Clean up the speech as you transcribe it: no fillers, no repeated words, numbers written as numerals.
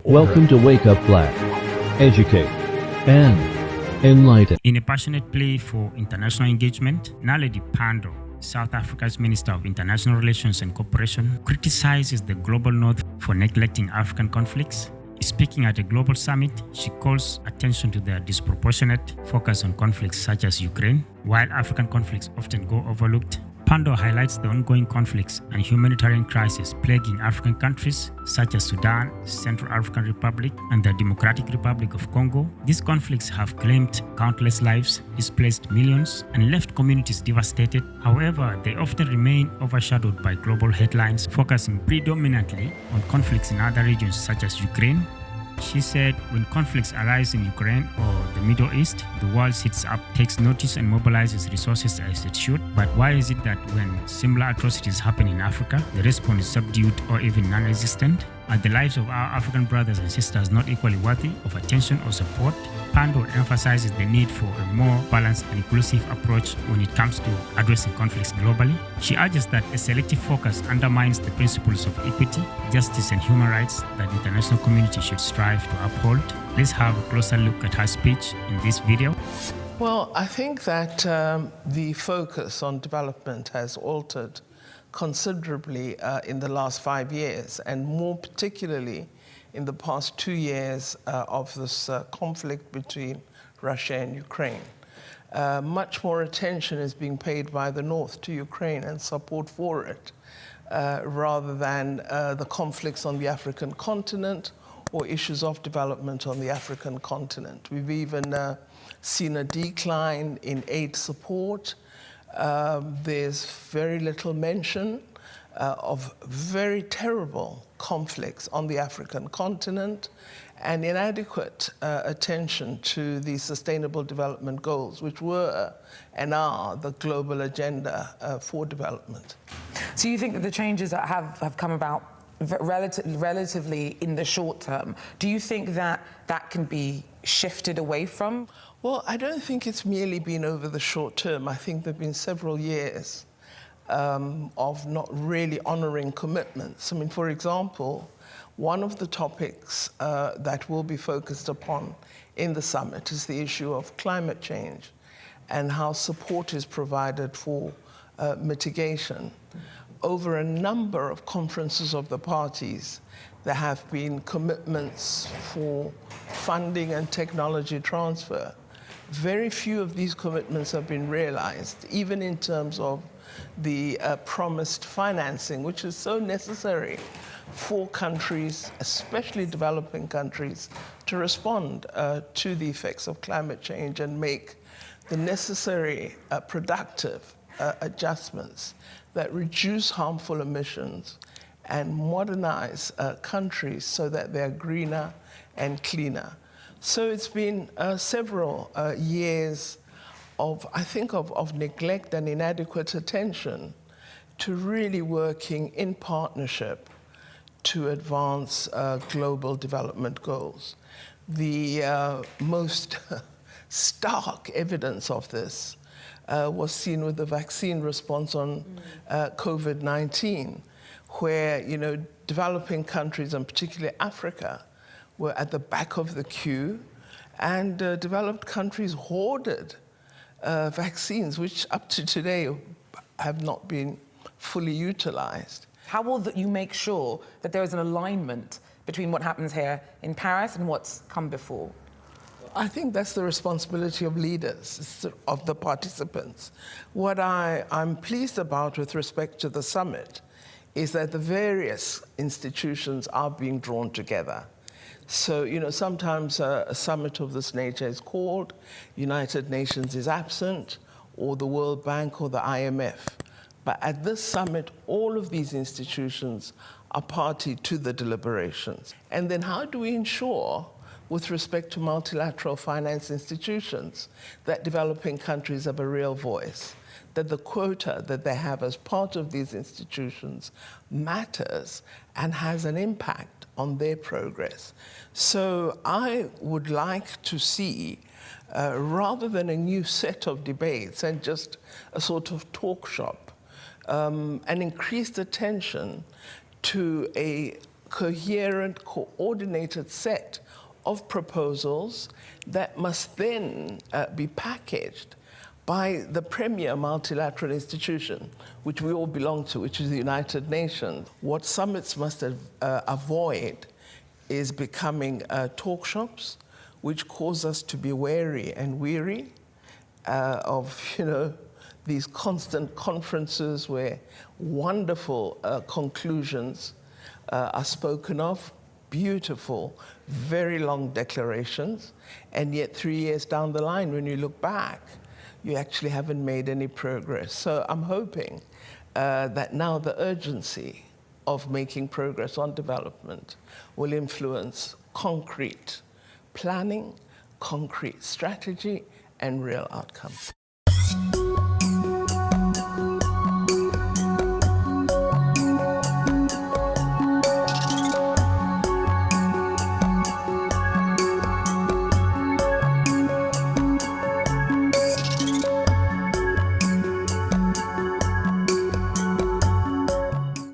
Welcome to Wake Up Black. Educate and enlighten. In a passionate plea for international engagement, Naledi Pandor, South Africa's Minister of International Relations and Cooperation, criticizes the global North for neglecting African conflicts. Speaking at a global summit, she calls attention to the disproportionate focus on conflicts such as Ukraine. While African conflicts often go overlooked, Pandor highlights the ongoing conflicts and humanitarian crises plaguing African countries such as Sudan, Central African Republic, and the Democratic Republic of Congo. These conflicts have claimed countless lives, displaced millions, and left communities devastated. However, they often remain overshadowed by global headlines, focusing predominantly on conflicts in other regions such as Ukraine. She said, when conflicts arise in Ukraine or the Middle East, the world sits up, takes notice and mobilizes resources as it should. But why is it that when similar atrocities happen in Africa, the response is subdued or even non-existent? Are the lives of our African brothers and sisters not equally worthy of attention or support? Pandor emphasizes the need for a more balanced and inclusive approach when it comes to addressing conflicts globally. She urges that a selective focus undermines the principles of equity, justice, and human rights that the international community should strive to uphold. Let's have a closer look at her speech in this video. Well, I think that the focus on development has altered considerably in the last 5 years, and more particularly in the past 2 years of this conflict between Russia and Ukraine. Much more attention is being paid by the North to Ukraine and support for it, rather than the conflicts on the African continent or issues of development on the African continent. We've even seen a decline in aid support. There's very little mention of very terrible conflicts on the African continent and inadequate attention to the Sustainable Development Goals, which were and are the global agenda for development. So you think that the changes that have come about relatively in the short term, do you think that that can be shifted away from? Well, I don't think it's merely been over the short term. I think there have been several years of not really honoring commitments. I mean, for example, one of the topics that will be focused upon in the summit is the issue of climate change and how support is provided for mitigation. Over a number of conferences of the parties, there have been commitments for funding and technology transfer. Very few of these commitments have been realized, even in terms of the promised financing, which is so necessary for countries, especially developing countries, to respond to the effects of climate change and make the necessary productive adjustments that reduce harmful emissions and modernize countries so that they're greener and cleaner. So it's been several years of, I think, of neglect and inadequate attention to really working in partnership to advance global development goals. The most stark evidence of this was seen with the vaccine response on COVID-19, where, developing countries, and particularly Africa, were at the back of the queue, and developed countries hoarded vaccines, which up to today have not been fully utilized. How will you make sure that there is an alignment between what happens here in Paris and what's come before? I think that's the responsibility of leaders, of the participants. What I'm pleased about with respect to the summit is that the various institutions are being drawn together. So, sometimes a summit of this nature is called, United Nations is absent, or the World Bank or the IMF. But at this summit, all of these institutions are party to the deliberations. And then how do we ensure, with respect to multilateral finance institutions, that developing countries have a real voice, that the quota that they have as part of these institutions matters and has an impact on their progress? So I would like to see, rather than a new set of debates and just a sort of talk shop, an increased attention to a coherent, coordinated set of proposals that must then be packaged by the premier multilateral institution, which we all belong to, which is the United Nations. What summits must avoid is becoming talk shops, which cause us to be wary and weary of, these constant conferences where wonderful conclusions are spoken of, beautiful, very long declarations, and yet 3 years down the line, when you look back, you actually haven't made any progress. So I'm hoping that now the urgency of making progress on development will influence concrete planning, concrete strategy, and real outcomes.